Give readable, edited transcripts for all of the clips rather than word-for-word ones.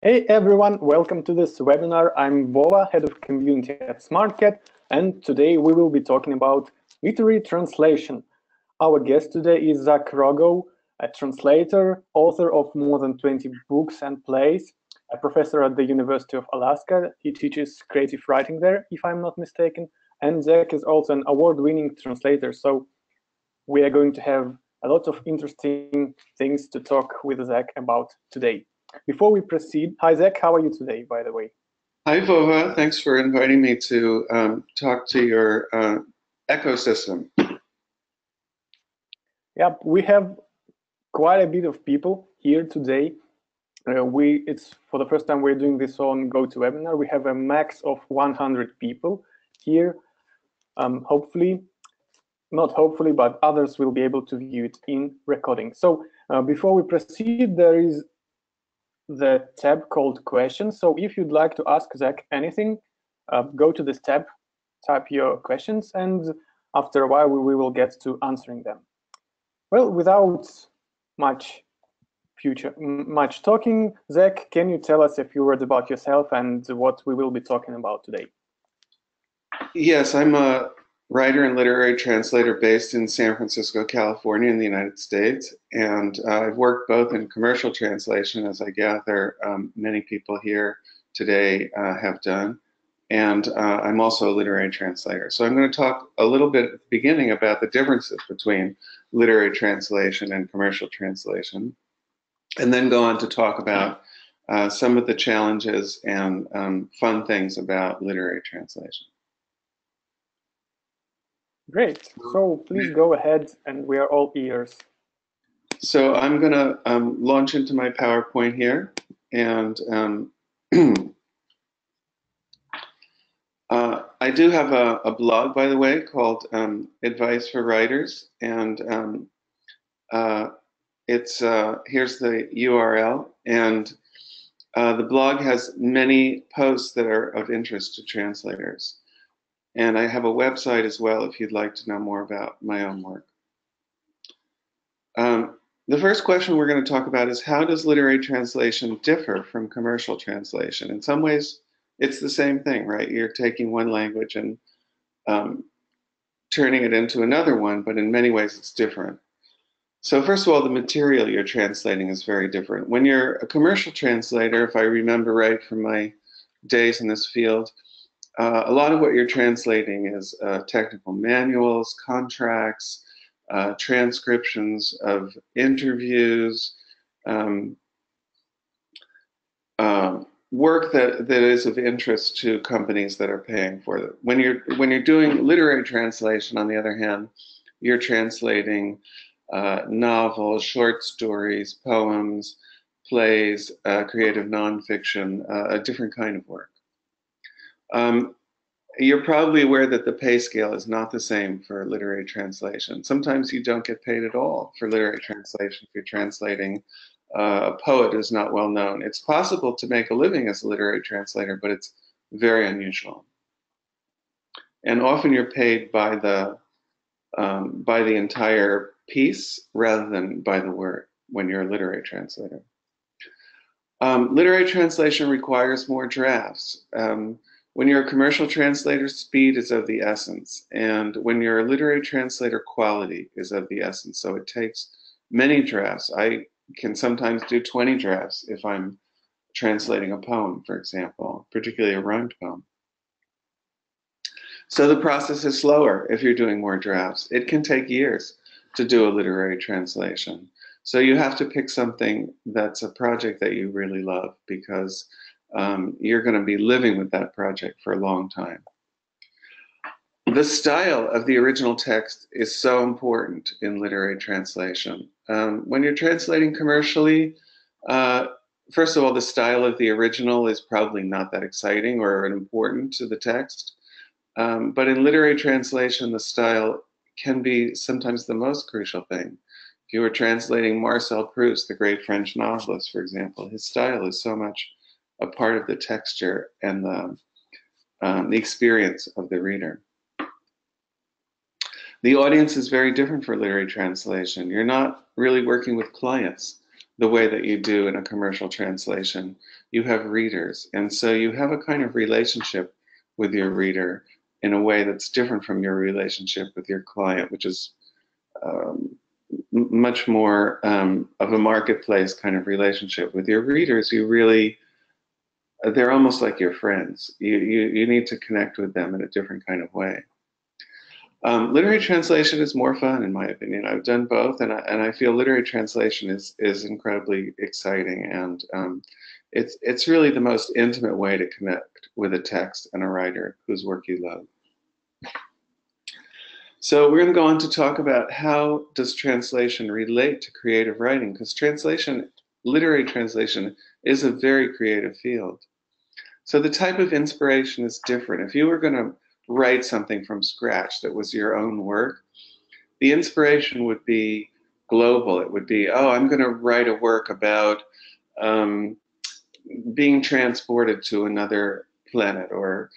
Hey everyone, welcome to this webinar. I'm Vova, Head of Community at Smartcat, and today we will be talking about literary translation. Our guest today is Zach Rogow, a translator, author of more than 20 books and plays, a professor at the University of Alaska. He teaches creative writing there, if I'm not mistaken, and Zach is also an award-winning translator, so we are going to have a lot of interesting things to talk with Zach about today. Before we proceed, hi Zach, how are you today, by the way? Hi, Vova. Thanks for inviting me to talk to your ecosystem. Yeah, we have quite a bit of people here today. It's for the first time we're doing this on GoToWebinar. We have a max of 100 people here. Hopefully, not hopefully, but others will be able to view it in recording. So before we proceed, there is the tab called questions. So if you'd like to ask Zach anything, go to this tab, type your questions, and after a while we will get to answering them. Well, without much talking, Zach, can you tell us a few words about yourself and what we will be talking about today? Yes, I'm a writer and literary translator based in San Francisco, California, in the United States. And I've worked both in commercial translation, as I gather many people here today have done. And I'm also a literary translator. So I'm going to talk a little bit at the beginning about the differences between literary translation and commercial translation, and then go on to talk about some of the challenges and fun things about literary translation. Great. So please go ahead, and we are all ears. So I'm going to launch into my PowerPoint here, and I do have a blog, by the way, called Advice for Writers, and it's here's the URL, and the blog has many posts that are of interest to translators. And I have a website as well if you'd like to know more about my own work. The first question we're going to talk about is, how does literary translation differ from commercial translation? In some ways, it's the same thing, right? You're taking one language and turning it into another one, but in many ways it's different. So first of all, the material you're translating is very different. When you're a commercial translator, if I remember right from my days in this field, a lot of what you're translating is technical manuals, contracts, transcriptions of interviews, work that is of interest to companies that are paying for it. When you're doing literary translation, on the other hand, you're translating novels, short stories, poems, plays, creative nonfiction, a different kind of work. You're probably aware that the pay scale is not the same for literary translation. Sometimes you don't get paid at all for literary translation if you're translating a poet who's not well known. It's possible to make a living as a literary translator, but it's very unusual. And often you're paid by the entire piece rather than by the word when you're a literary translator. Literary translation requires more drafts. When you're a commercial translator, speed is of the essence. And when you're a literary translator, quality is of the essence. So it takes many drafts. I can sometimes do 20 drafts if I'm translating a poem, for example, particularly a rhymed poem. So the process is slower if you're doing more drafts. It can take years to do a literary translation. So you have to pick something that's a project that you really love, because you're going to be living with that project for a long time. The style of the original text is so important in literary translation. When you're translating commercially, first of all, the style of the original is probably not that exciting or important to the text. But in literary translation, the style can be sometimes the most crucial thing. If you were translating Marcel Proust, the great French novelist, for example, his style is so much a part of the texture and the experience of the reader. The audience is very different for literary translation. You're not really working with clients. the way that you do in a commercial translation. You have readers, and so you have a kind of relationship with your reader in a way that's different from your relationship with your client, which is much more of a marketplace kind of relationship. With your readers, you really, they're almost like your friends. You need to connect with them in a different kind of way. Literary translation is more fun, in my opinion. I've done both, and I feel literary translation is incredibly exciting, and it's really the most intimate way to connect with a text and a writer whose work you love. So we're going to go on to talk about how does translation relate to creative writing, because translation, literary translation, is a very creative field. So the type of inspiration is different. If you were going to write something from scratch that was your own work, the inspiration would be global. It would be, oh, I'm going to write a work about being transported to another planet, or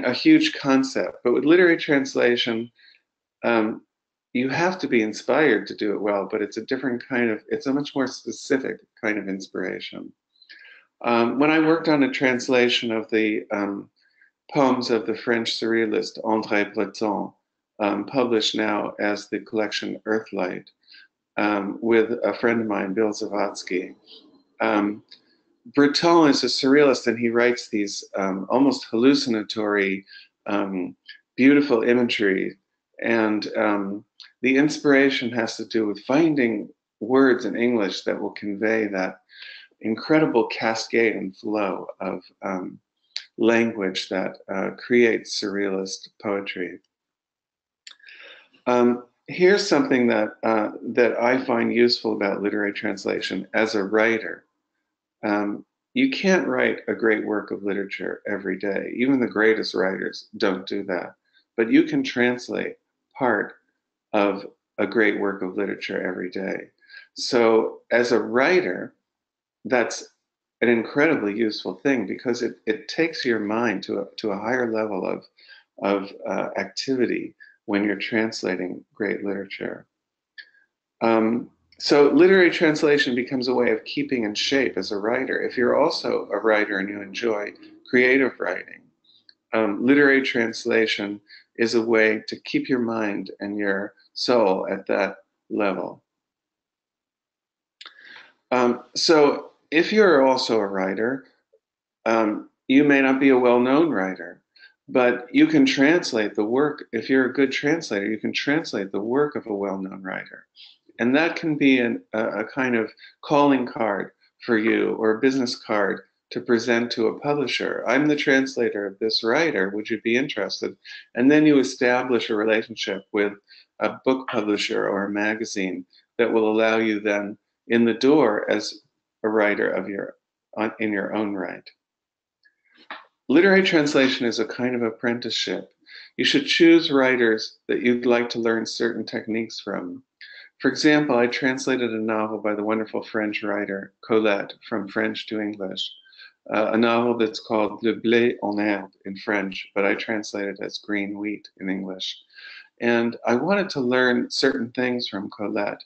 a huge concept. But with literary translation, you have to be inspired to do it well, but it's a different kind of, it's a much more specific kind of inspiration. When I worked on a translation of the poems of the French surrealist André Breton, published now as the collection Earthlight, with a friend of mine, Bill Zavatsky. Breton is a surrealist, and he writes these almost hallucinatory, beautiful imagery, and the inspiration has to do with finding words in English that will convey that incredible cascade and flow of language that creates surrealist poetry. Here's something that I find useful about literary translation as a writer. You can't write a great work of literature every day. Even the greatest writers don't do that. But you can translate part of a great work of literature every day. So as a writer, that's an incredibly useful thing, because it takes your mind to a higher level of activity when you're translating great literature. So literary translation becomes a way of keeping in shape as a writer. If you're also a writer and you enjoy creative writing, literary translation is a way to keep your mind and your soul at that level. So if you're also a writer, you may not be a well-known writer, but you can translate the work. If you're a good translator, you can translate the work of a well-known writer. And that can be a kind of calling card for you, or a business card to present to a publisher. I'm the translator of this writer. Would you be interested? And then you establish a relationship with a book publisher or a magazine that will allow you then in the door as a writer of in your own right. Literary translation is a kind of apprenticeship. You should choose writers that you'd like to learn certain techniques from. For example, I translated a novel by the wonderful French writer Colette from French to English, a novel that's called Le blé en herbe in French, but I translated as green wheat in English. And I wanted to learn certain things from Colette.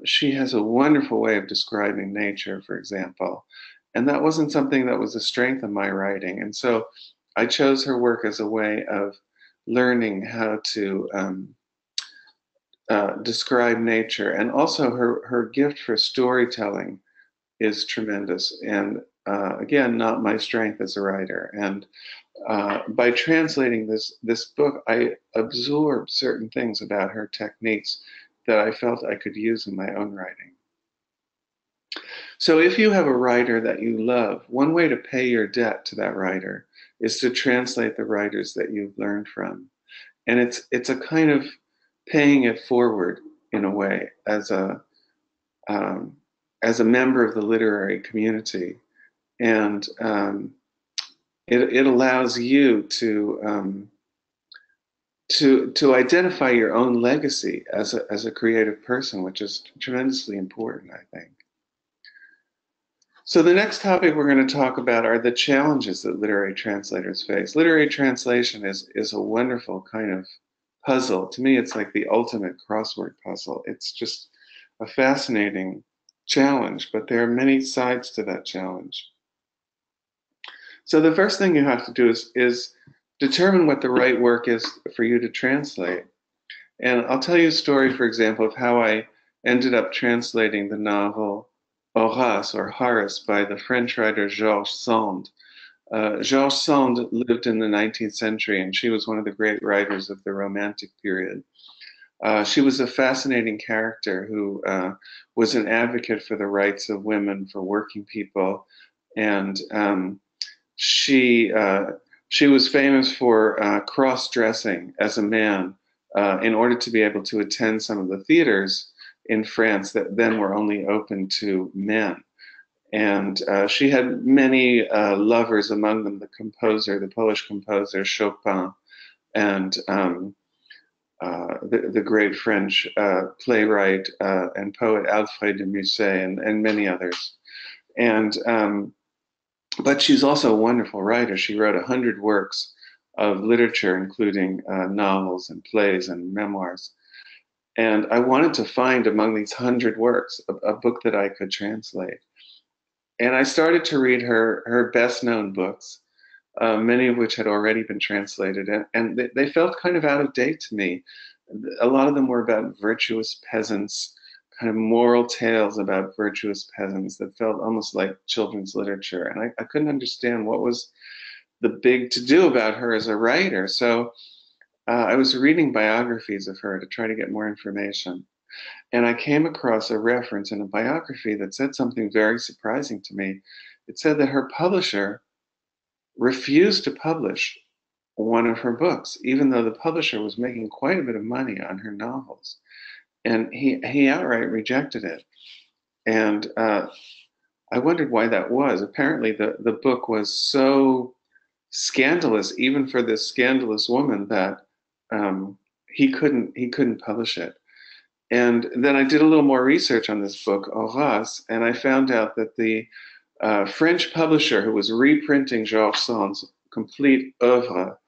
She has a wonderful way of describing nature, for example, and that wasn't something that was a strength of my writing. And so I chose her work as a way of learning how to describe nature. And also her gift for storytelling is tremendous, and again, not my strength as a writer. And by translating this book, I absorbed certain things about her techniques that I felt I could use in my own writing. So if you have a writer that you love, one way to pay your debt to that writer is to translate the writers that you've learned from. And it's a kind of paying it forward in a way as a member of the literary community. And it allows you to identify your own legacy as a creative person, which is tremendously important, I think. So the next topic we're going to talk about are the challenges that literary translators face. Literary translation is a wonderful kind of puzzle. To me, it's like the ultimate crossword puzzle. It's just a fascinating challenge, but there are many sides to that challenge. So the first thing you have to do is determine what the right work is for you to translate. And I'll tell you a story, for example, of how I ended up translating the novel Horace, or Horace, by the French writer Georges Sand. Georges Sand lived in the 19th century, and she was one of the great writers of the Romantic period. She was a fascinating character who was an advocate for the rights of women, for working people, and she was famous for cross-dressing as a man in order to be able to attend some of the theaters in France that then were only open to men. And she had many lovers, among them the Polish composer Chopin, and the great French playwright and poet Alfred de Musset, and many others. And but she's also a wonderful writer. She wrote 100 works of literature, including novels and plays and memoirs. And I wanted to find among these 100 works a book that I could translate. And I started to read her best-known books, many of which had already been translated, and they felt kind of out of date to me. A lot of them were about virtuous peasants, kind of moral tales about virtuous peasants that felt almost like children's literature. And I couldn't understand what was the big to-do about her as a writer. So I was reading biographies of her to try to get more information. And I came across a reference in a biography that said something very surprising to me. It said that her publisher refused to publish one of her books, even though the publisher was making quite a bit of money on her novels. And he outright rejected it. And I wondered why that was. Apparently the book was so scandalous, even for this scandalous woman, that he couldn't publish it. And then I did a little more research on this book, Horace, and I found out that the French publisher who was reprinting Georges Sand's complete oeuvre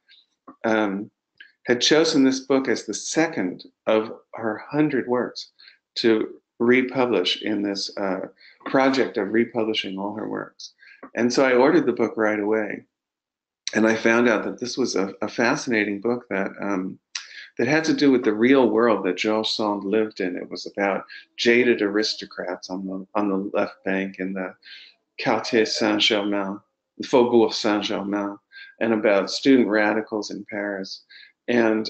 had chosen this book as the second of her 100 works to republish in this project of republishing all her works. And so I ordered the book right away. And I found out that this was a fascinating book that had to do with the real world that Georges Sand lived in. It was about jaded aristocrats on the left bank in the Quartier Saint-Germain, the Faubourg Saint-Germain, and about student radicals in Paris. And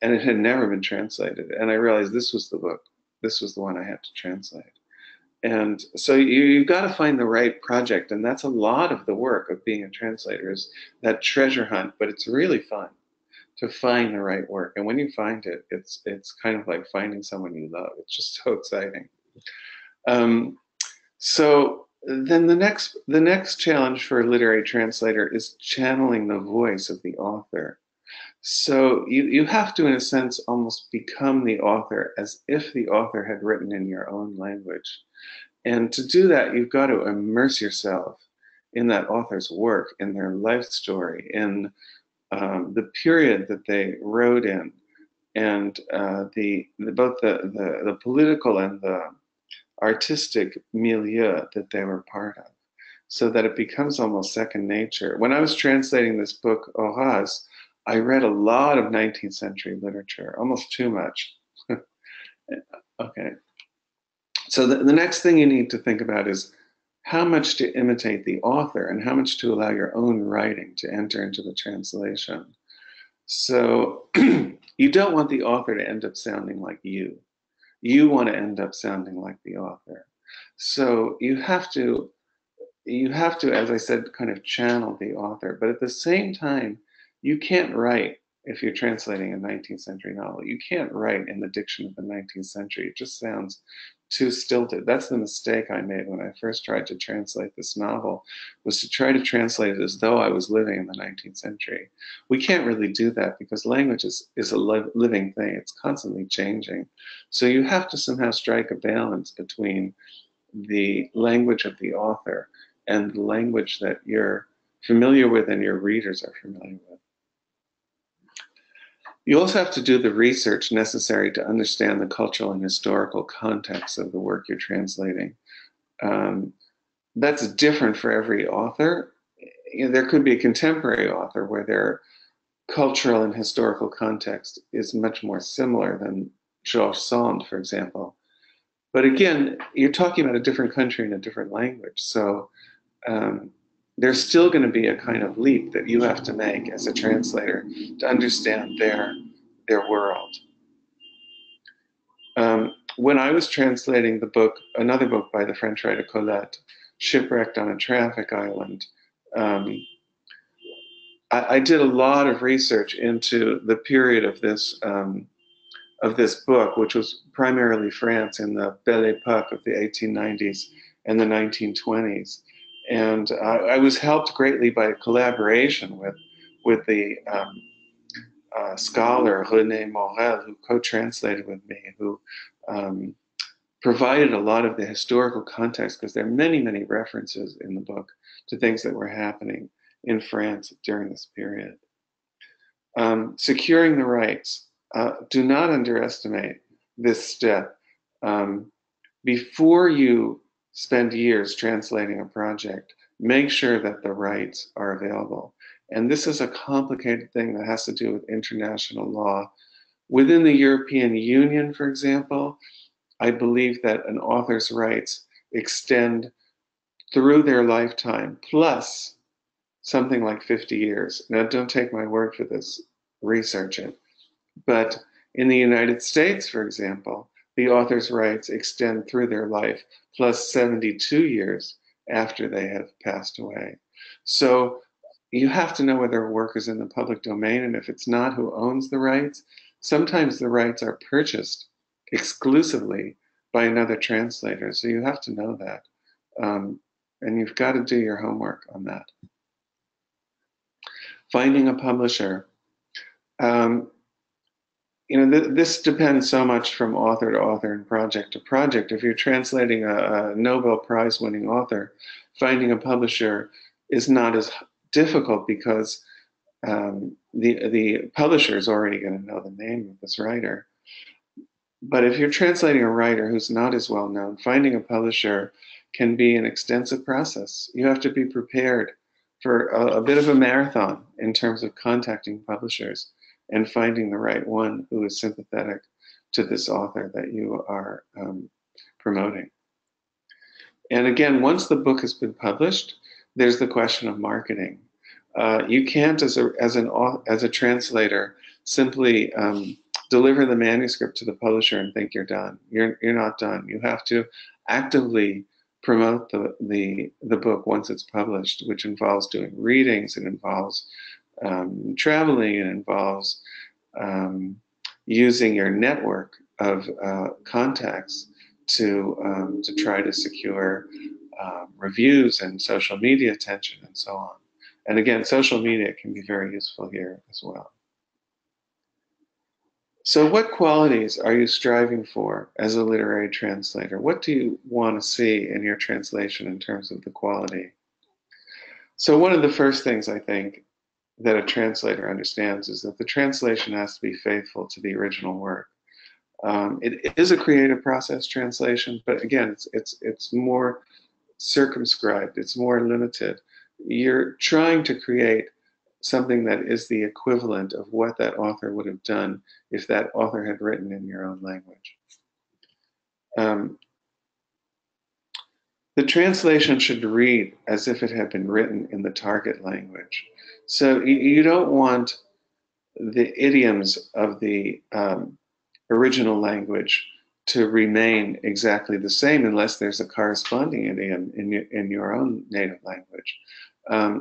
it had never been translated. And I realized this was the book. This was the one I had to translate. And so you've got to find the right project. And that's a lot of the work of being a translator, is that treasure hunt. But it's really fun to find the right work. And when you find it, it's kind of like finding someone you love. It's just so exciting. So then the next challenge for a literary translator is channeling the voice of the author. So you have to, in a sense, almost become the author, as if the author had written in your own language. And to do that, you've got to immerse yourself in that author's work, in their life story, in the period that they wrote in, and both the political and the artistic milieu that they were part of, so that it becomes almost second nature. When I was translating this book, Horace, I read a lot of 19th century literature, almost too much. Okay. So the next thing you need to think about is how much to imitate the author and how much to allow your own writing to enter into the translation. So you don't want the author to end up sounding like you. You want to end up sounding like the author. So you have to, as I said, kind of channel the author. But at the same time, you can't write, if you're translating a 19th century novel, you can't write in the diction of the 19th century. It just sounds too stilted. That's the mistake I made when I first tried to translate this novel, was to try to translate it as though I was living in the 19th century. We can't really do that because language is a living thing. It's constantly changing. So you have to somehow strike a balance between the language of the author and the language that you're familiar with and your readers are familiar with. You also have to do the research necessary to understand the cultural and historical context of the work you're translating. That's different for every author. There could be a contemporary author where their cultural and historical context is much more similar than Georges Sand, for example. But again, you're talking about a different country and a different language. So there's still going to be a kind of leap that you have to make as a translator to understand their world. When I was translating the book, another book by the French writer Colette, Shipwrecked on a Traffic Island, I did a lot of research into the period of this book, which was primarily France in the Belle Époque of the 1890s and the 1920s. And I was helped greatly by a collaboration with the scholar René Morel, who co-translated with me, who provided a lot of the historical context, because there are many, many references in the book to things that were happening in France during this period. Securing the rights. Do not underestimate this step. Before you spend years translating a project, make sure that the rights are available. And this is a complicated thing that has to do with international law. Within the European Union, for example, I believe that an author's rights extend through their lifetime, plus something like 50 years. Now, don't take my word for this, research it. But in the United States, for example, the author's rights extend through their life, plus 72 years after they have passed away. So you have to know whether a work is in the public domain, and if it's not, who owns the rights. Sometimes the rights are purchased exclusively by another translator, so you have to know that. And you've got to do your homework on that. Finding a publisher. This depends so much from author to author and project to project. If you're translating a Nobel Prize winning author, finding a publisher is not as difficult, because the publisher is already going to know the name of this writer. But if you're translating a writer who's not as well known, finding a publisher can be an extensive process. You have to be prepared for a bit of a marathon in terms of contacting publishers and finding the right one who is sympathetic to this author that you are promoting. And again, once the book has been published, there's the question of marketing. You can't, as a translator, simply deliver the manuscript to the publisher and think you're done. You're not done. You have to actively promote the book once it's published, which involves doing readings, it involves traveling, it involves using your network of contacts to try to secure reviews and social media attention and so on. And again, social media can be very useful here as well. So what qualities are you striving for as a literary translator? What do you want to see in your translation in terms of the quality? So one of the first things I think that a translator understands is that the translation has to be faithful to the original work. It is a creative process, translation, but again, it's more circumscribed, it's more limited. You're trying to create something that is the equivalent of what that author would have done if that author had written in your own language. The translation should read as if it had been written in the target language. So you don't want the idioms of the original language to remain exactly the same unless there's a corresponding idiom in your own native language.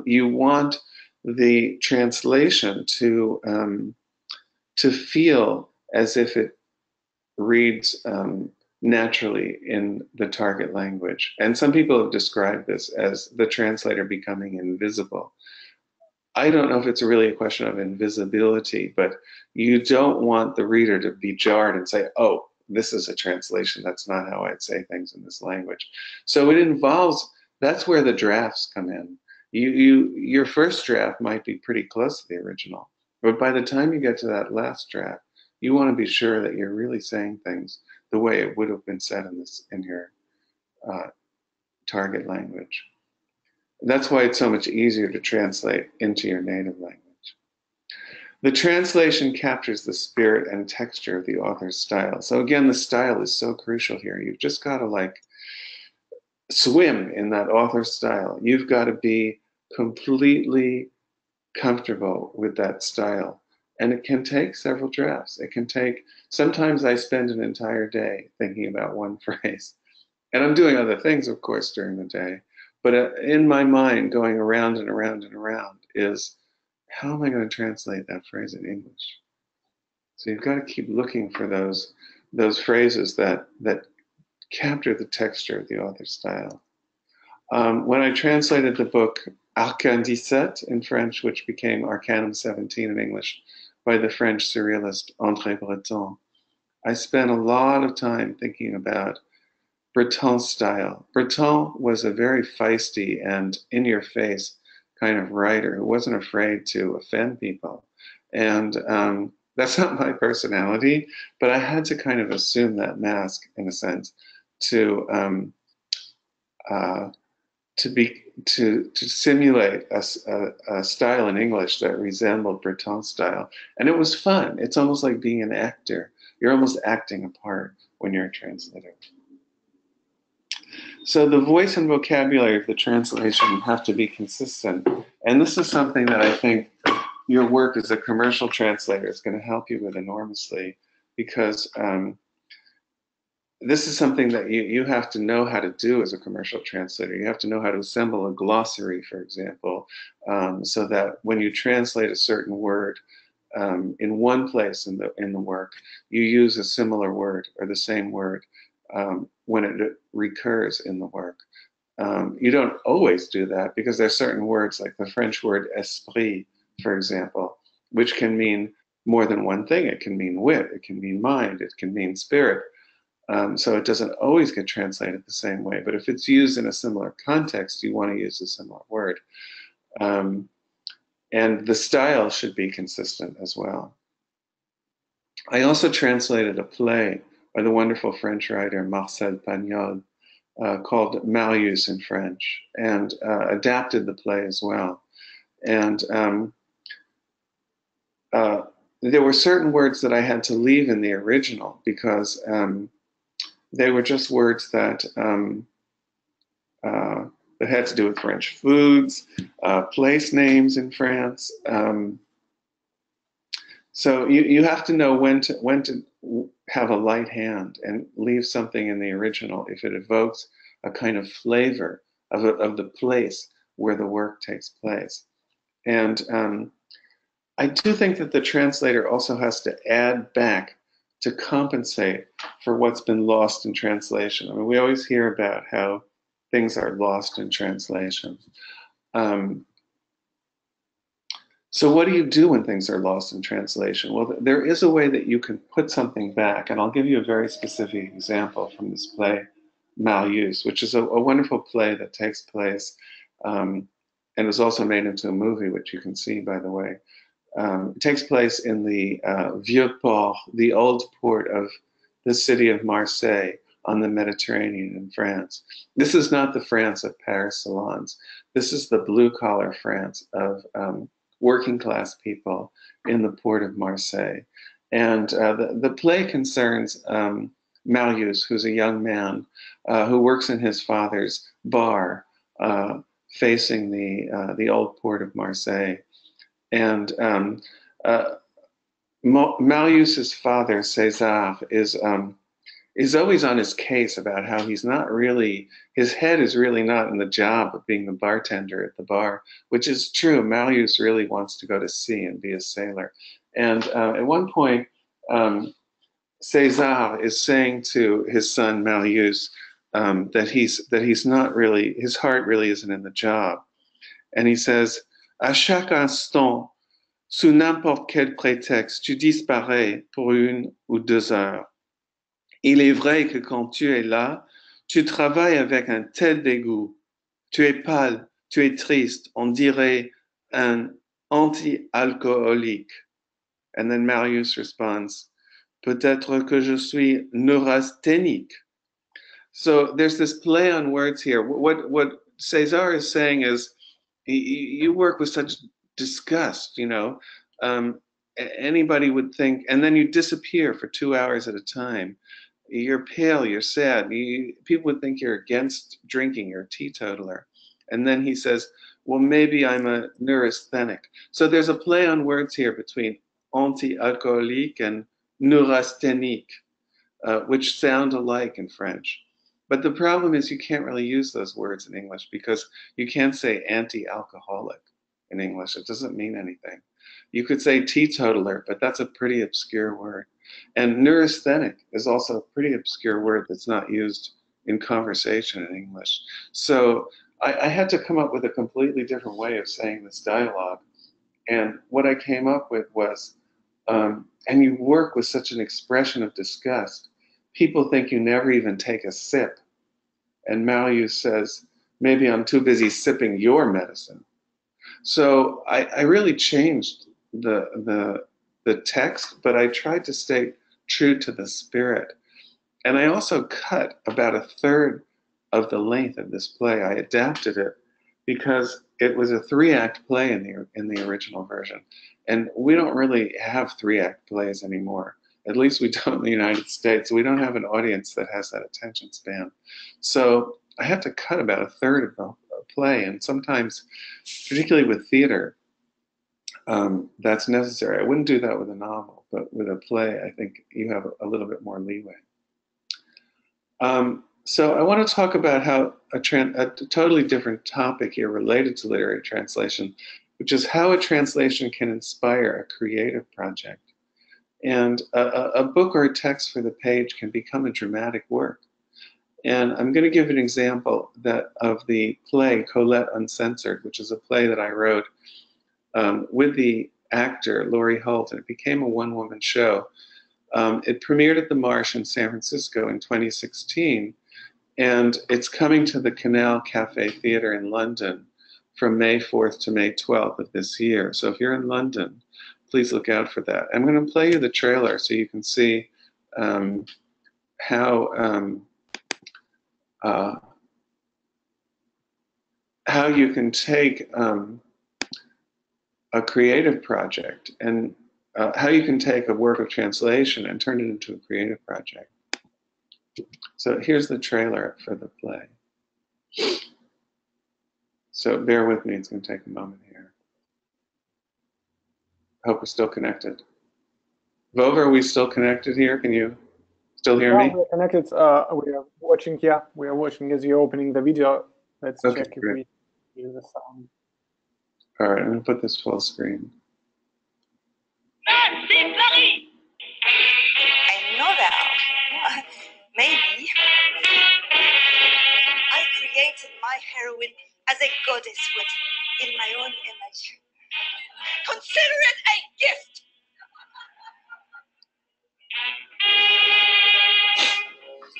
You want the translation to feel as if it reads naturally in the target language. And some people have described this as the translator becoming invisible. I don't know if it's really a question of invisibility, but you don't want the reader to be jarred and say, oh, this is a translation. That's not how I'd say things in this language. So it involves, that's where the drafts come in. Your first draft might be pretty close to the original, But by the time you get to that last draft, you want to be sure that you're really saying things the way it would have been said in your target language. That's why it's so much easier to translate into your native language. The translation captures the spirit and texture of the author's style. So again, the style is so crucial here. You've just got to like swim in that author's style. You've got to be completely comfortable with that style. And it can take several drafts. It can take, sometimes I spend an entire day thinking about one phrase. And I'm doing other things, of course, during the day. But in my mind, going around and around and around is, how am I going to translate that phrase in English? So you've got to keep looking for those phrases that capture the texture of the author's style. When I translated the book Arcane 17 in French, which became Arcanum 17 in English, by the French surrealist André Breton, I spent a lot of time thinking about Breton's style. Breton was a very feisty and in-your-face kind of writer who wasn't afraid to offend people. And that's not my personality, but I had to kind of assume that mask, in a sense, to simulate a style in English that resembled Breton's style. And it was fun. It's almost like being an actor. You're almost acting a part when you're a translator. So the voice and vocabulary of the translation have to be consistent. And this is something that I think your work as a commercial translator is going to help you with enormously, because this is something that you have to know how to do as a commercial translator. You have to know how to assemble a glossary, for example, so that when you translate a certain word in one place in the work, you use a similar word or the same word when it recurs in the work. You don't always do that, because there are certain words, like the French word esprit, for example, which can mean more than one thing. It can mean wit, it can mean mind, it can mean spirit. So it doesn't always get translated the same way. But if it's used in a similar context, you want to use a similar word. And the style should be consistent as well. I also translated a play by the wonderful French writer Marcel Pagnol called Marius in French, and adapted the play as well. And there were certain words that I had to leave in the original, because they were just words that had to do with French foods, place names in France. So you have to know when to have a light hand and leave something in the original if it evokes a kind of flavor of the place where the work takes place. And I do think that the translator also has to add back to compensate for what's been lost in translation. I mean, we always hear about how things are lost in translation. So what do you do when things are lost in translation? Well, there is a way that you can put something back, and I'll give you a very specific example from this play, Marius, which is a wonderful play that takes place, and was also made into a movie, which you can see, by the way. It takes place in the Vieux Port, the old port of the city of Marseille on the Mediterranean in France. This is not the France of Paris salons. This is the blue-collar France of working class people in the port of Marseille. And the play concerns Marius, who's a young man who works in his father's bar facing the old port of Marseille. And Marius's father, César, is always on his case about how he's not really, his head is really not in the job of being a bartender at the bar, which is true. Marius really wants to go to sea and be a sailor. And at one point, César is saying to his son Marius that he's not really, his heart really isn't in the job. And he says, "À chaque instant, sous n'importe quel prétexte, tu disparais pour 1 ou 2 heures. Il est vrai que quand tu es là, tu travailles avec un tel dégoût. Tu es pâle, tu es triste, on dirait un anti-alcoolique. And then Marius responds, peut-être que je suis neurasthénique. So there's this play on words here. What César is saying is, you work with such disgust, you know. Anybody would think, and then you disappear for 2 hours at a time. You're pale, you're sad. People would think you're against drinking, you're a teetotaler. And then he says, well, maybe I'm a neurasthenic. So there's a play on words here between anti-alcoolique and neurasthénique, which sound alike in French. But the problem is you can't really use those words in English because you can't say anti-alcoholic in English. It doesn't mean anything. You could say teetotaler, but that's a pretty obscure word. And neurasthenic is also a pretty obscure word that's not used in conversation in English. So I had to come up with a completely different way of saying this dialogue. And what I came up with was, and you work with such an expression of disgust, people think you never even take a sip. And Marius says, maybe I'm too busy sipping your medicine. So I really changed the text, but I tried to stay true to the spirit. And I also cut about a third of the length of this play. I adapted it because it was a 3-act play in the original version. And we don't really have 3-act plays anymore. At least we don't in the United States. We don't have an audience that has that attention span. So I had to cut about a third of the play. And sometimes, particularly with theater, that's necessary. I wouldn't do that with a novel, but with a play, I think you have a little bit more leeway. So I want to talk about how a totally different topic here related to literary translation, which is how a translation can inspire a creative project. And a book or a text for the page can become a dramatic work. And I'm going to give an example of the play Colette Uncensored, which is a play that I wrote with the actor Laurie Holt, and it became a one-woman show. It premiered at the Marsh in San Francisco in 2016, and it's coming to the Canal Cafe Theatre in London from May 4th to May 12th of this year. So if you're in London, please look out for that. I'm going to play you the trailer so you can see how you can take a creative project and how you can take a work of translation and turn it into a creative project. So here's the trailer for the play. So bear with me, it's going to take a moment here. I hope we're still connected. Vova, are we still connected here? Can you still hear me? We're connected. We are watching, yeah, we are watching as you're opening the video. Let's check if we hear the sound. All right, I'm going to put this full screen. I know that. Maybe. I created my heroine as a goddess in my own image. Consider it a gift.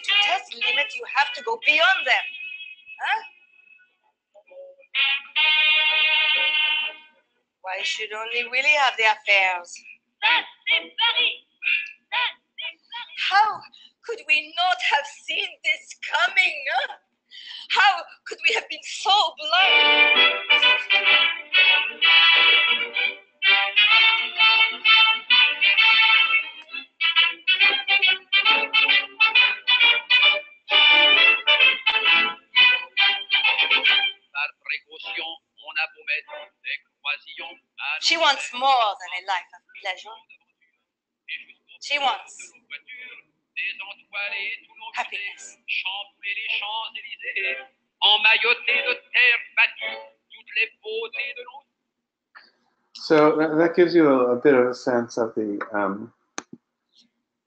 To test limits, you have to go beyond them. Huh? Why should only Willie have the affairs? How could we not have seen this coming? Huh? How could we have been so blind? She wants more than a life of pleasure. She wants happiness. So that gives you a bit of a sense of the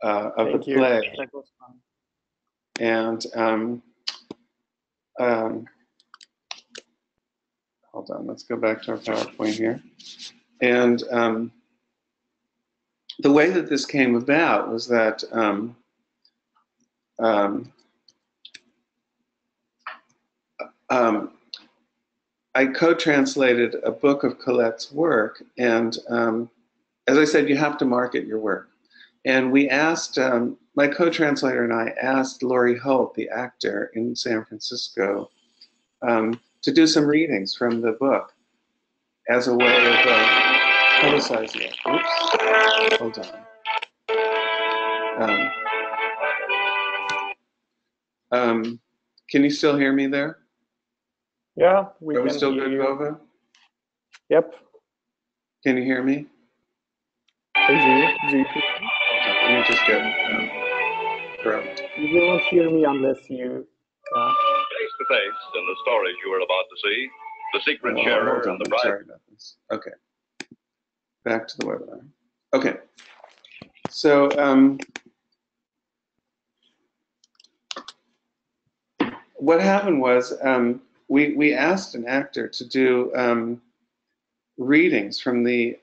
play. That was fun. And hold on, let's go back to our PowerPoint here. And the way that this came about was that I co-translated a book of Colette's work, and as I said, you have to market your work. And we asked, my co-translator and I asked Laurie Holt, the actor in San Francisco, to do some readings from the book as a way of publicizing it. Oops, hold on. Can you still hear me there? Yeah, we Are we can still hear good, you. Vova? Yep. Can you hear me? I do. Hold on, let me just get Chrome. You will not hear me unless you. Face to face in the stories you are about to see, the secret sharer Hold on, and the I'm bride. sorry about this. Okay. Back to the webinar. Okay. So, what happened was we asked an actor to do readings from the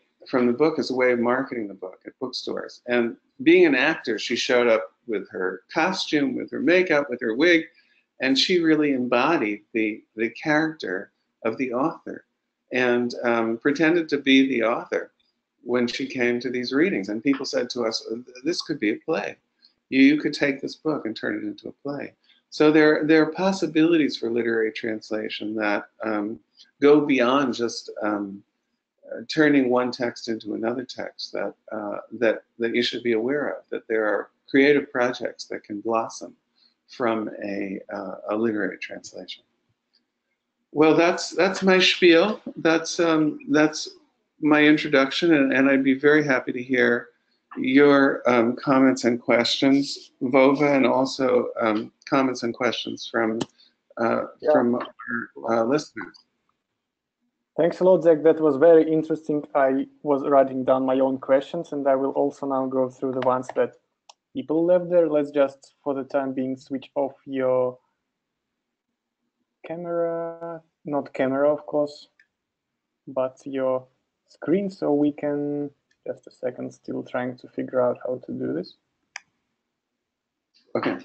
book as a way of marketing the book at bookstores. And being an actor, she showed up with her costume, with her makeup, with her wig, and she really embodied the character of the author and pretended to be the author when she came to these readings. And people said to us, this could be a play. You could take this book and turn it into a play. So there are possibilities for literary translation that go beyond just turning one text into another text, that you should be aware of, that there are creative projects that can blossom from a literary translation. Well, that's my spiel. That's my introduction, and I'd be very happy to hear your comments and questions, Vova, and also comments and questions from our listeners. Thanks a lot, Zach. That was very interesting. I was writing down my own questions, and I will also now go through the ones that people left there. Let's just, for the time being, switch off your camera, not camera, of course, but your screen, so we can, just a second, still trying to figure out how to do this. Okay.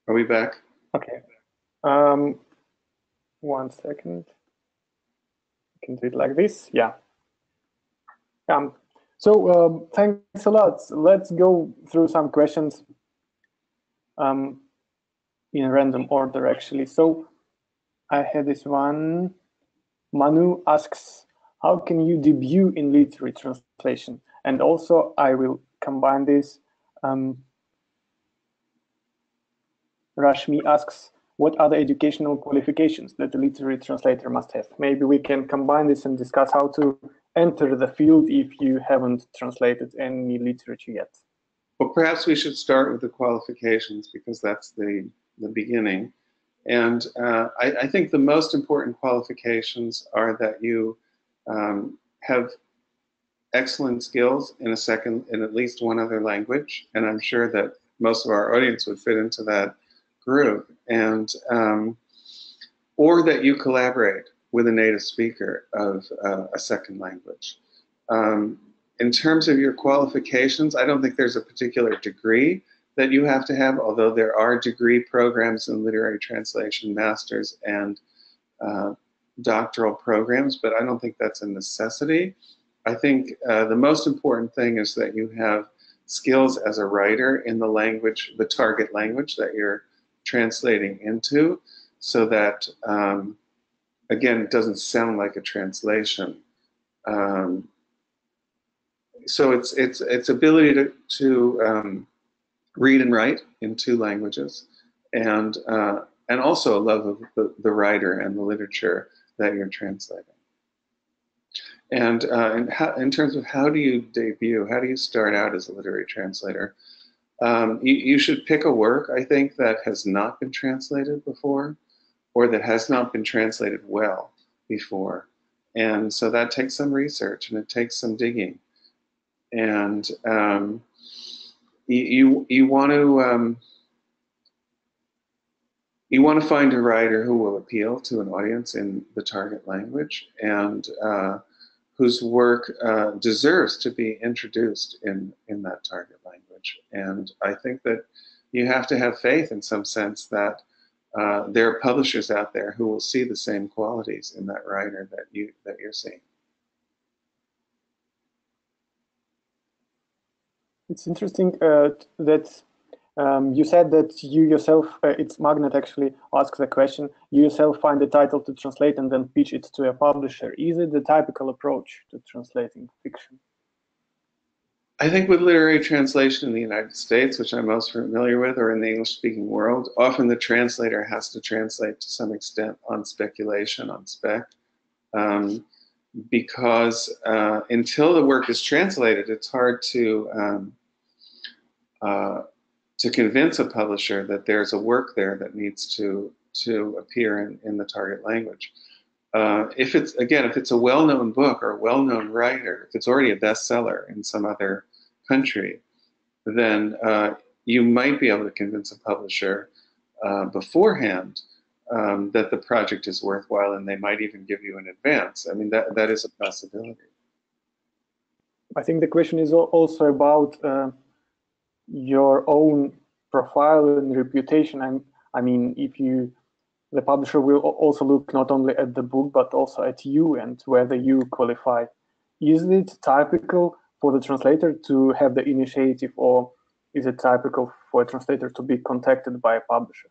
Are we back? Okay. 1 second. I can do it like this. Yeah. So thanks a lot. Let's go through some questions in random order, actually. So I had this one. Manu asks, how can you debut in literary translation? And also, I will combine this. Rashmi asks, what are the educational qualifications that a literary translator must have? Maybe we can combine this and discuss how to enter the field if you haven't translated any literature yet. Well, perhaps we should start with the qualifications because that's the beginning. And I think the most important qualifications are that you have excellent skills in at least one other language. And I'm sure that most of our audience would fit into that group. And or that you collaborate with a native speaker of a second language. In terms of your qualifications, I don't think there's a particular degree that you have to have, although there are degree programs in literary translation, masters and doctoral programs, but I don't think that's a necessity. I think the most important thing is that you have skills as a writer in the language, the target language that you're translating into, so that, again, it doesn't sound like a translation. So it's ability to read and write in two languages, and also a love of the writer and the literature that you're translating. And in terms of how do you debut, how do you start out as a literary translator? You should pick a work, I think, that has not been translated before, or that has not been translated well before. And so that takes some research and it takes some digging. And you want to find a writer who will appeal to an audience in the target language and whose work deserves to be introduced in that target language. And I think that you have to have faith in some sense that there are publishers out there who will see the same qualities in that writer that you're seeing. It's interesting that you said that you yourself, it's Magnet actually asks the question, you yourself find the title to translate and then pitch it to a publisher. Is it the typical approach to translating fiction? I think with literary translation in the United States, which I'm most familiar with, or in the English-speaking world, often the translator has to translate to some extent on speculation, on spec, because until the work is translated, it's hard to convince a publisher that there's a work there that needs to appear in the target language. If it's a well-known book or a well-known writer, if it's already a bestseller in some other country, then you might be able to convince a publisher beforehand that the project is worthwhile, and they might even give you an advance. I mean, that is a possibility. I think the question is also about your own profile and reputation. I mean, the publisher will also look not only at the book, but also at you and whether you qualify. Is it typical for the translator to have the initiative, or is it typical for a translator to be contacted by a publisher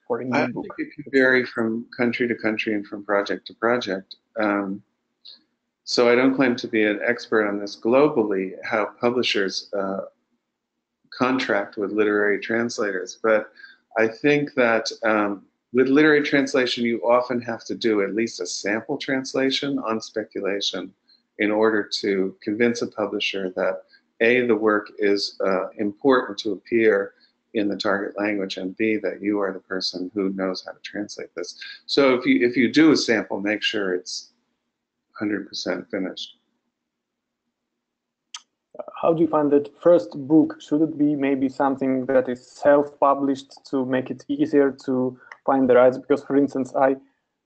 for a new book? I think it can vary from country to country and from project to project. So I don't claim to be an expert on this globally, how publishers contract with literary translators, but I think that with literary translation, you often have to do at least a sample translation on speculation in order to convince a publisher that A, the work is important to appear in the target language, and B, that you are the person who knows how to translate this. So if you do a sample, make sure it's 100% finished. How do you find that first book? Should it be maybe something that is self-published to make it easier to find the rights? Because, for instance, I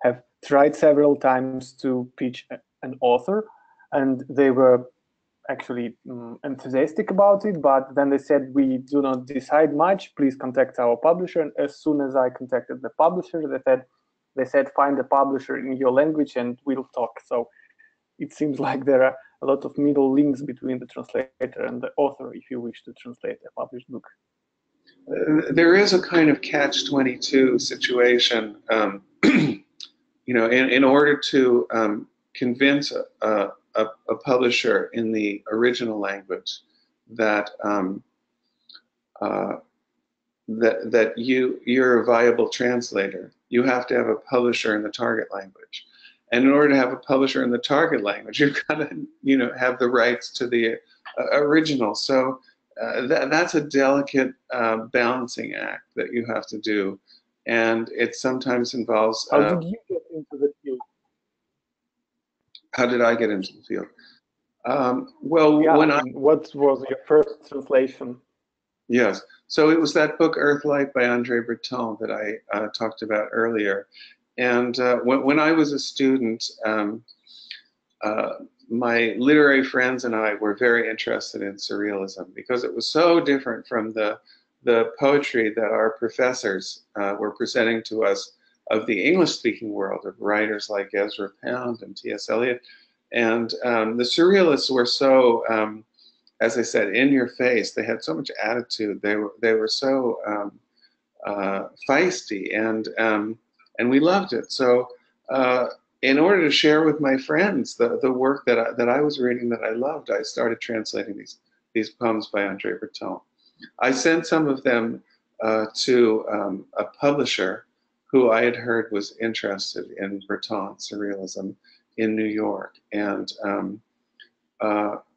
have tried several times to pitch an author, and they were actually enthusiastic about it, but then they said, we do not decide much, please contact our publisher. And as soon as I contacted the publisher, they said find a publisher in your language and we'll talk. So it seems like there are a lot of middle links between the translator and the author if you wish to translate a published book. There is a kind of catch-22 situation. You know, in order to convince a publisher in the original language that that you're a viable translator, you have to have a publisher in the target language. And in order to have a publisher in the target language, you've got to, have the rights to the original. So that's a delicate balancing act that you have to do, and it sometimes involves. How did you get into the field? How did I get into the field? What was your first translation? Yes, so it was that book Earthlight by Andre Breton that I talked about earlier. And when I was a student, my literary friends and I were very interested in surrealism because it was so different from the poetry that our professors were presenting to us of the English-speaking world, of writers like Ezra Pound and T.S. Eliot. And the surrealists were so, as I said, in your face. They had so much attitude. They were so feisty, and we loved it. So in order to share with my friends the work that I was reading that I loved, I started translating these poems by Andre Breton. I sent some of them to a publisher who I had heard was interested in Breton surrealism in New York. And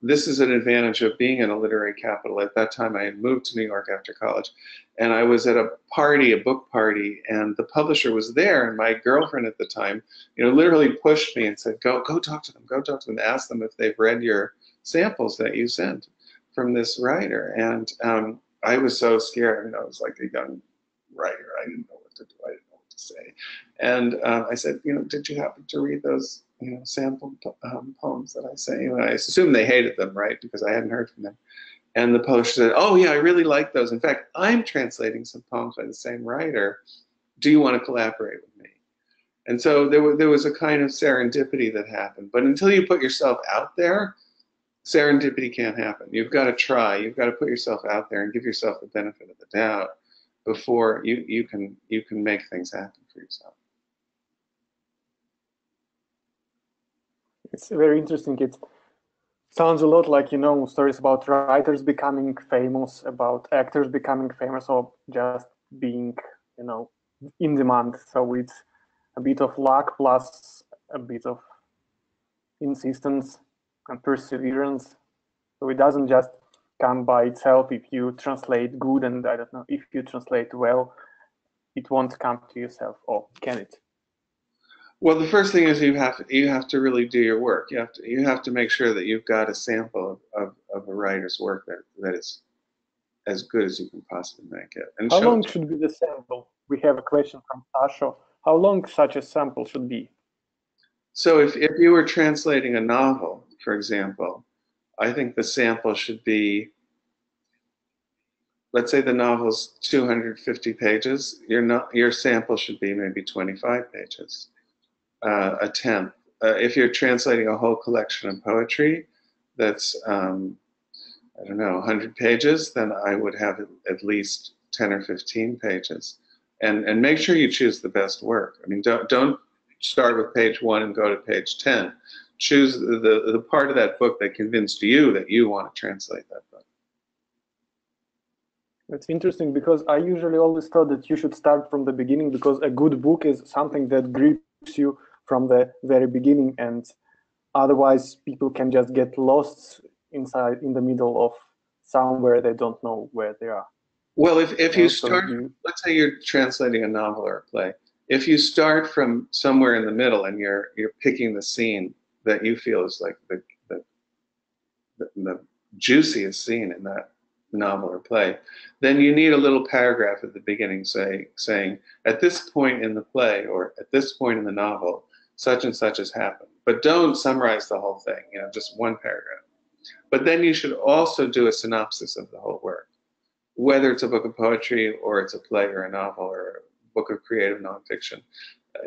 this is an advantage of being in a literary capital. At that time, I had moved to New York after college, and I was at a party, a book party, and the publisher was there, and my girlfriend at the time, literally pushed me and said, go talk to them, ask them if they've read your samples that you sent from this writer. And I was so scared. I was like a young writer. I didn't know what to do. I didn't know what to say. And I said, did you happen to read those sample poems that I sent you? And I assumed they hated them, right? Because I hadn't heard from them. And the publisher said, oh yeah, I really like those. In fact, I'm translating some poems by the same writer. Do you want to collaborate with me? And so there was a kind of serendipity that happened. But until you put yourself out there, serendipity can't happen. You've got to try. You've got to put yourself out there and give yourself the benefit of the doubt before you can make things happen for yourself. It's very interesting. It sounds a lot like, you know, stories about writers becoming famous, about actors becoming famous, or just being, you know, in demand. So it's a bit of luck plus a bit of insistence and perseverance. So it doesn't just come by itself. If you translate good, and I don't know, if you translate well, it won't come to yourself, or can it? Well, the first thing is you have to really do your work. You have to make sure that you've got a sample of a writer's work that is as good as you can possibly make it. And how long should be the sample? We have a question from Sasha. How long such a sample should be? So if you were translating a novel, for example, I think the sample should be, let's say the novel's 250 pages. Your sample should be maybe 25 pages. A tenth. If you're translating a whole collection of poetry that's, I don't know, 100 pages, then I would have at least 10 or 15 pages. And make sure you choose the best work. I mean, don't start with page 1 and go to page 10. Choose the part of that book that convinced you that you want to translate that book. It's interesting because I usually always thought that you should start from the beginning, because a good book is something that grips you from the very beginning, and otherwise people can just get lost inside in the middle of somewhere they don't know where they are. Well, if you start, let's say you're translating a novel or a play. If you start from somewhere in the middle and you're picking the scene that you feel is like the juiciest scene in that novel or play, then you need a little paragraph at the beginning saying, at this point in the play or at this point in the novel, such and such has happened. But don't summarize the whole thing, you know, just one paragraph. But then you should also do a synopsis of the whole work, whether it's a book of poetry or it's a play or a novel or a book of creative nonfiction.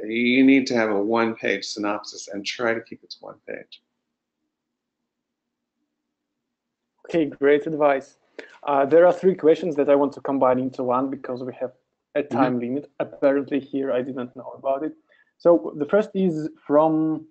You need to have a one-page synopsis and try to keep it to one page. Okay, great advice. There are 3 questions that I want to combine into one because we have a time limit. Apparently here I didn't know about it. So the first is from,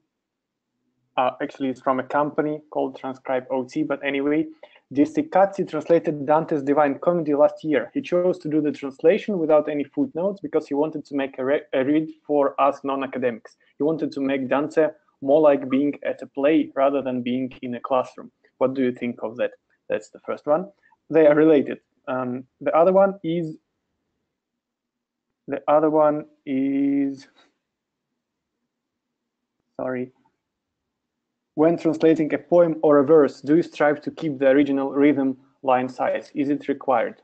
actually it's from a company called Transcribe OT, but anyway, Desicazzi translated Dante's Divine Comedy last year. He chose to do the translation without any footnotes because he wanted to make a read for us non-academics. He wanted to make Dante more like being at a play rather than being in a classroom. What do you think of that? That's the first one. They are related. The other one is, sorry. When translating a poem or a verse, do you strive to keep the original rhythm line size? Is it required?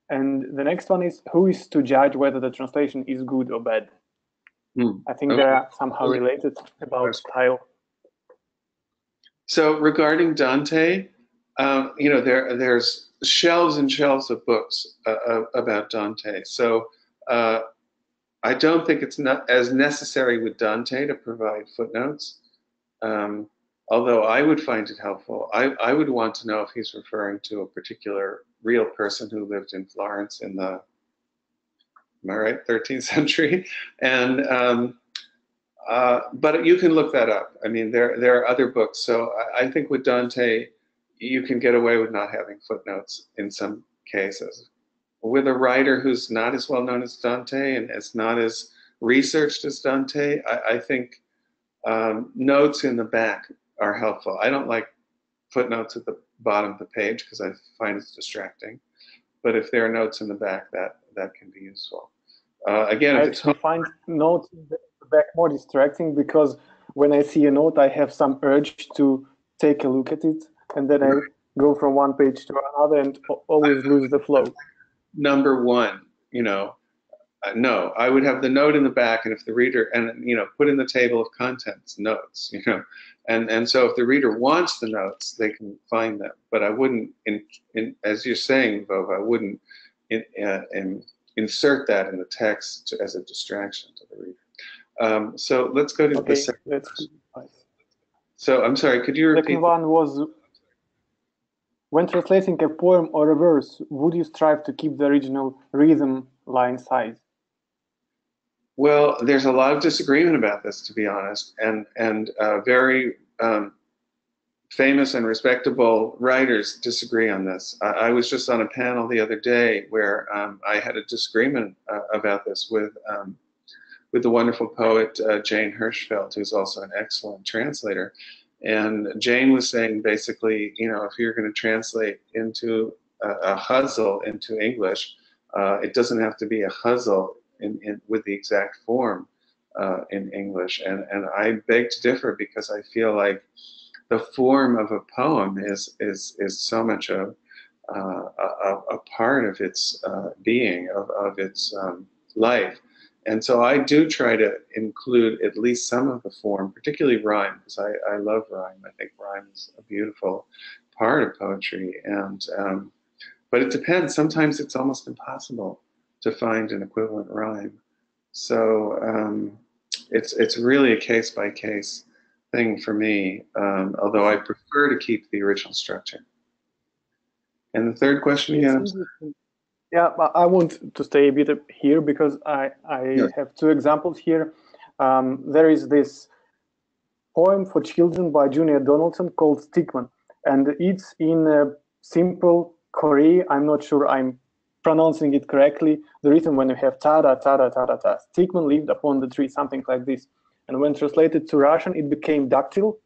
And the next one is, who is to judge whether the translation is good or bad? I think they are somehow related about style. So regarding Dante, you know, there's shelves and shelves of books about Dante. So I don't think it's not as necessary with Dante to provide footnotes. Although I would find it helpful. I would want to know if he's referring to a particular real person who lived in Florence in the, am I right, 13th century? And but you can look that up. I mean, there are other books. So I think with Dante, you can get away with not having footnotes in some cases. With a writer who's not as well known as Dante and is not as researched as Dante, I think notes in the back are helpful. I don't like footnotes at the bottom of the page because I find it's distracting. But if there are notes in the back, that can be useful. Again, I actually find notes in the back more distracting because when I see a note, I have some urge to take a look at it, and then I go from one page to another and always lose the flow. Number one, you know, no, I would have the note in the back, and if the reader, and you know, put in the table of contents notes, you know, and so if the reader wants the notes, they can find them. But I wouldn't, as you're saying, Vova, I wouldn't insert that in the text as a distraction to the reader. So let's go to the second. That's nice. So I'm sorry, could you repeat? The second one was When translating a poem or a verse, would you strive to keep the original rhythm, line size? Well, there's a lot of disagreement about this, to be honest, and very famous and respectable writers disagree on this. I was just on a panel the other day where I had a disagreement about this with the wonderful poet Jane Hirschfeld, who's also an excellent translator. And Jane was saying basically, you know, if you're going to translate into a hustle into English, it doesn't have to be a hustle with the exact form in English. And I beg to differ, because I feel like the form of a poem is so much a part of its being, of its life. And so I do try to include at least some of the form, particularly rhyme, because I love rhyme. I think rhyme is a beautiful part of poetry. And but it depends. Sometimes it's almost impossible to find an equivalent rhyme. So it's really a case by case thing for me, although I prefer to keep the original structure. And the third question again? Yeah, I want to stay a bit here because I have two examples here. There is this poem for children by Junior Donaldson called Stickman, and it's in a simple Korean. I'm not sure I'm pronouncing it correctly. The rhythm when you have ta-da, ta-da, ta-da, ta. Stickman lived upon the tree, something like this. And when translated to Russian, it became dactyl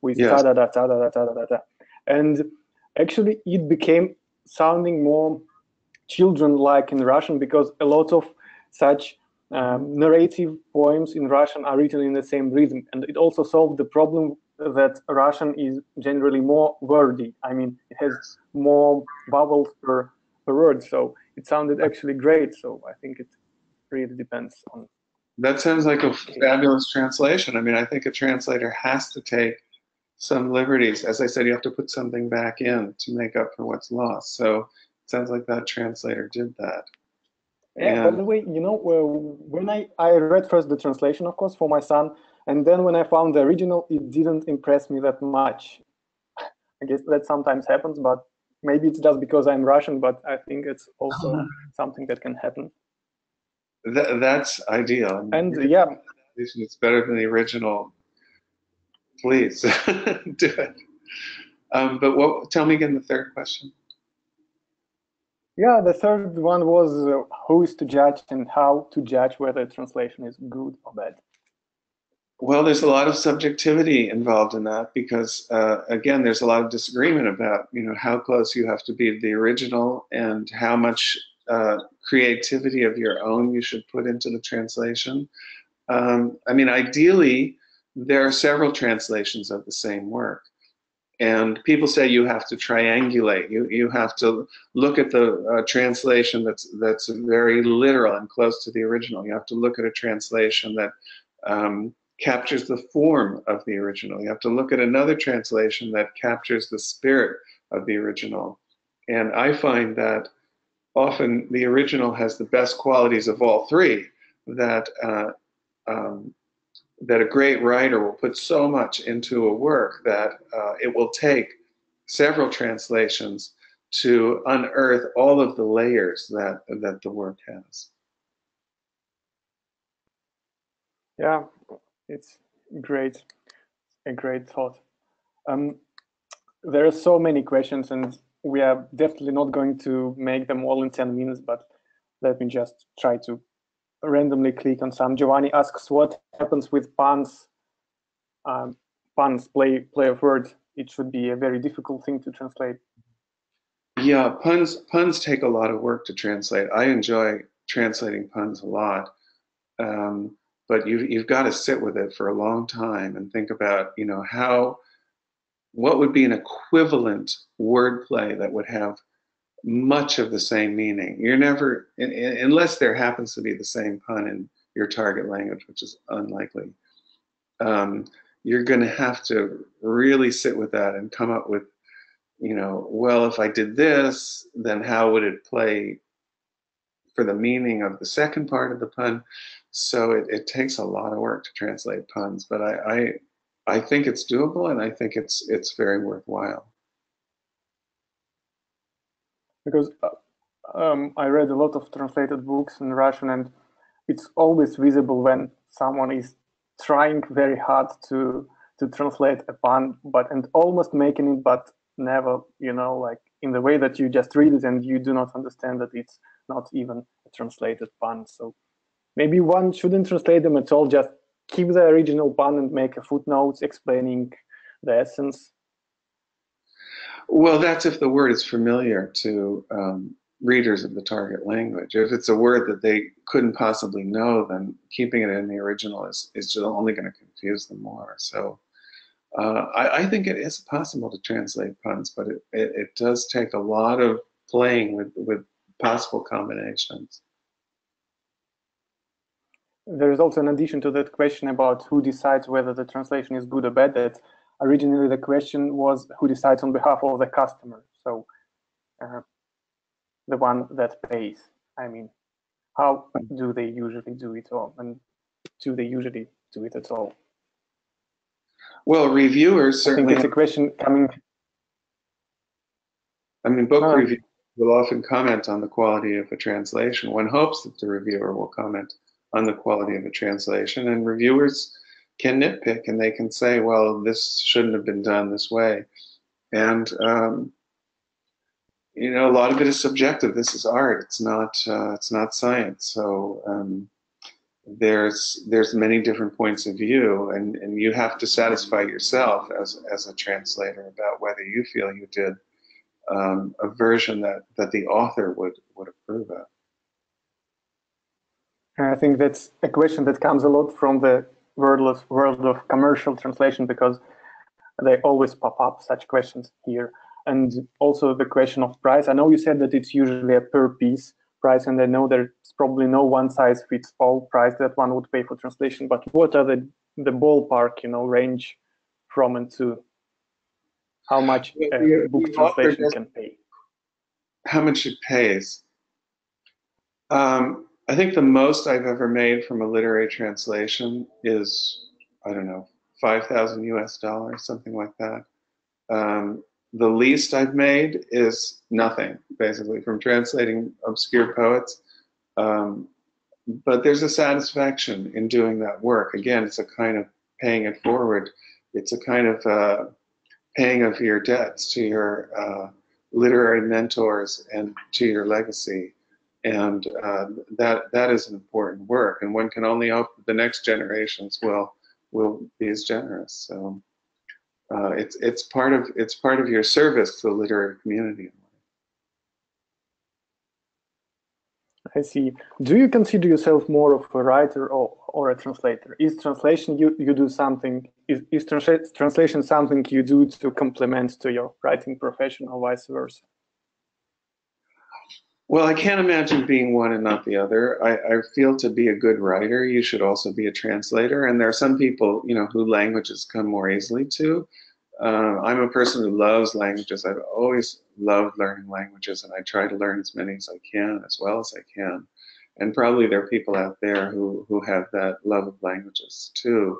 with ta-da, da, ta-da, ta-da, ta-da. And actually, it became sounding more children-like in Russian, because a lot of such narrative poems in Russian are written in the same rhythm. And it also solved the problem that Russian is generally more wordy. I mean, it has more vowels per word. So it sounded actually great. So I think it really depends on. That sounds like a fabulous translation. I mean, I think a translator has to take some liberties. As I said, you have to put something back in to make up for what's lost. So it sounds like that translator did that. Yeah, by the way, you know, when I read first the translation, of course, for my son, and then when I found the original, it didn't impress me that much. I guess that sometimes happens, but maybe it's just because I'm Russian, but I think it's also something that can happen. That's ideal. And yeah, it's better than the original. Please do it. But tell me again the third question. Yeah, the third one was who is to judge and how to judge whether a translation is good or bad. Well, there's a lot of subjectivity involved in that, because again, there's a lot of disagreement about, you know, how close you have to be to the original and how much creativity of your own you should put into the translation. I mean, ideally, there are several translations of the same work. And people say you have to triangulate. You have to look at the translation that's very literal and close to the original. You have to look at a translation that captures the form of the original. You have to look at another translation that captures the spirit of the original. And I find that often the original has the best qualities of all three, that that a great writer will put so much into a work that it will take several translations to unearth all of the layers that the work has. Yeah, it's great, a great thought. There are so many questions, and we are definitely not going to make them all in 10 minutes, but let me just try to randomly click on some. Giovanni asks, what happens with puns? Puns, play of words. It should be a very difficult thing to translate. Yeah, puns take a lot of work to translate. I enjoy translating puns a lot, but you've got to sit with it for a long time and think about, you know, what would be an equivalent wordplay that would have much of the same meaning. You're never, unless there happens to be the same pun in your target language, which is unlikely, you're going to have to really sit with that and come up with, you know, well, if I did this, then how would it play for the meaning of the second part of the pun? So it takes a lot of work to translate puns, but I think it's doable, and I think it's very worthwhile. Because I read a lot of translated books in Russian, and it's always visible when someone is trying very hard to translate a pun, and almost making it, but never, like in the way that you just read it and you do not understand that it's not even a translated pun. So maybe one shouldn't translate them at all, just keep the original pun and make a footnote explaining the essence. Well, that's if the word is familiar to readers of the target language. If it's a word that they couldn't possibly know, then keeping it in the original is just only going to confuse them more. So I think it is possible to translate puns, but it does take a lot of playing with possible combinations. There is also an addition to that question about who decides whether the translation is good or bad. That originally the question was who decides on behalf of the customer. So the one that pays. I mean, how do they usually do it all? And do they usually do it at all? Well, reviewers certainly. I think it's a question coming. I mean, book reviewers will often comment on the quality of a translation. One hopes that the reviewer will comment on the quality of a translation, and reviewers can nitpick and they can say, well, this shouldn't have been done this way. And you know, a lot of it is subjective. This is art. It's not science. So there's many different points of view, and you have to satisfy yourself as a translator about whether you feel you did a version that the author would approve of. I think that's a question that comes a lot from the world of commercial translation, because they always pop up such questions here. And also the question of price. I know you said that it's usually a per piece price, and I know there's probably no one size fits all price that one would pay for translation, but what are the ballpark, range from and to? How much a book translation can pay? How much it pays? I think the most I've ever made from a literary translation is, I don't know, $5,000 US, something like that. The least I've made is nothing, basically, from translating obscure poets. But there's a satisfaction in doing that work. Again, it's a kind of paying it forward. It's a kind of paying of your debts to your literary mentors and to your legacy. And that is an important work. And one can only hope that the next generations will be as generous. So it's part of your service to the literary community. I see. Do you consider yourself more of a writer or a translator? Is translation you do something? Is translation something you do to complement to your writing profession, or vice versa? Well, I can't imagine being one and not the other. I feel to be a good writer, you should also be a translator. And there are some people, who languages come more easily to. I'm a person who loves languages. I've always loved learning languages, and I try to learn as many as I can, as well as I can. And probably there are people out there who have that love of languages too.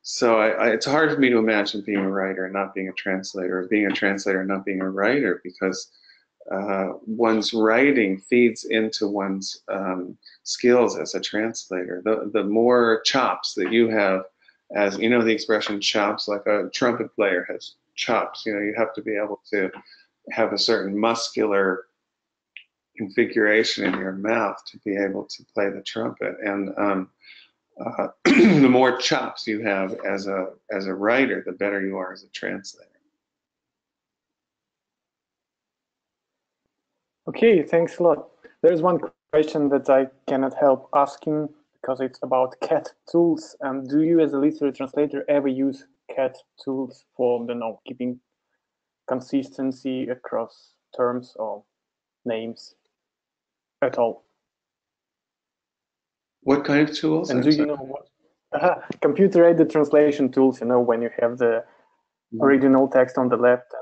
So it's hard for me to imagine being a writer and not being a translator, or being a translator and not being a writer, because one's writing feeds into one's skills as a translator. The more chops that you have, as you know, the expression chops, like a trumpet player has chops. You have to be able to have a certain muscular configuration in your mouth to be able to play the trumpet. And the more chops you have as a writer, the better you are as a translator. Okay, thanks a lot. There's one question that I cannot help asking, because it's about CAD Tools. Do you, as a literary translator, ever use CAD Tools for, keeping consistency across terms or names at all? What kind of tools? And do you know what? Computer-aided translation tools. When you have the original text on the left.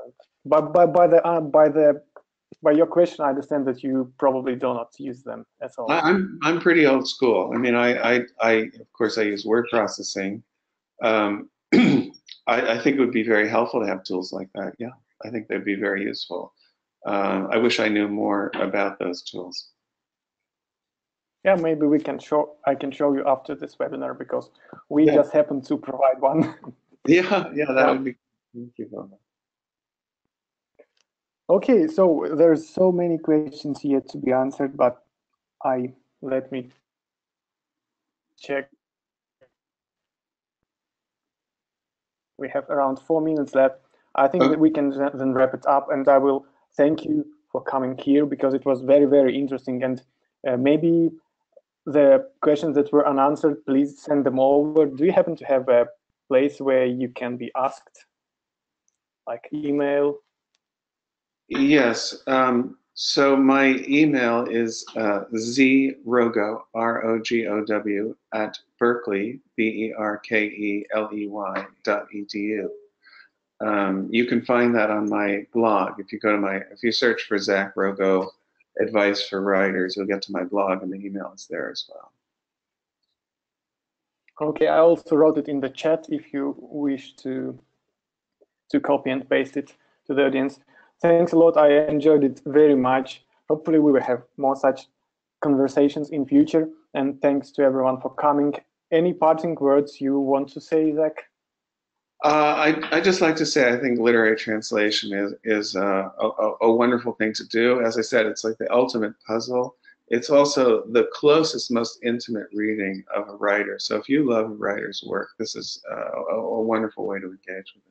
By your question, I understand that you probably do not use them at all. I'm pretty old school. I mean, I of course I use word processing. I think it would be very helpful to have tools like that. Yeah, I think they'd be very useful. I wish I knew more about those tools. Yeah, maybe we can I can show you after this webinar, because we Yeah. just happen to provide one. Yeah, that would be. Thank you, Boba. Okay, so there's so many questions yet to be answered, but let me check. We have around 4 minutes left. I think that we can then wrap it up, and I will thank you for coming here, because it was very, very interesting. And maybe the questions that were unanswered, please send them over. Do you happen to have a place where you can be asked, like email? Yes. So my email is zrogow, ROGOW, at Berkeley, BERKELEY.edu. You can find that on my blog. If you search for Zach Rogow Advice for Writers, you'll get to my blog, and the email is there as well. Okay, I also wrote it in the chat if you wish to copy and paste it to the audience. Thanks a lot. I enjoyed it very much. Hopefully we will have more such conversations in future. And thanks to everyone for coming. Any parting words you want to say, Zach? I just like to say I think literary translation is a wonderful thing to do. As I said, it's like the ultimate puzzle. It's also the closest, most intimate reading of a writer. So if you love a writer's work, this is a wonderful way to engage with it.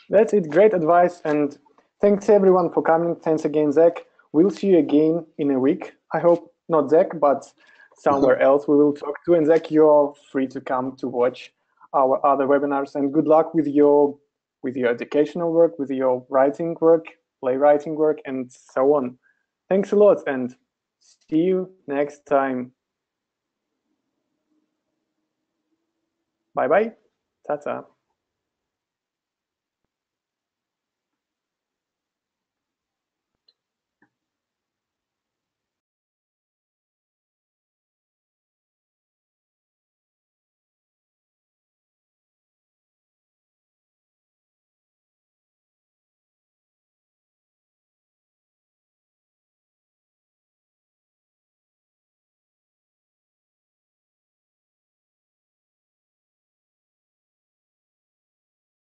That's it. Great advice. And thanks everyone for coming. Thanks again, Zach. We'll see you again in a week. I hope not Zach, but somewhere else we will talk to. And Zach, you're free to come to watch our other webinars. And good luck with your educational work, with your writing work, playwriting work, and so on. Thanks a lot, and see you next time. Bye-bye. Ta-ta.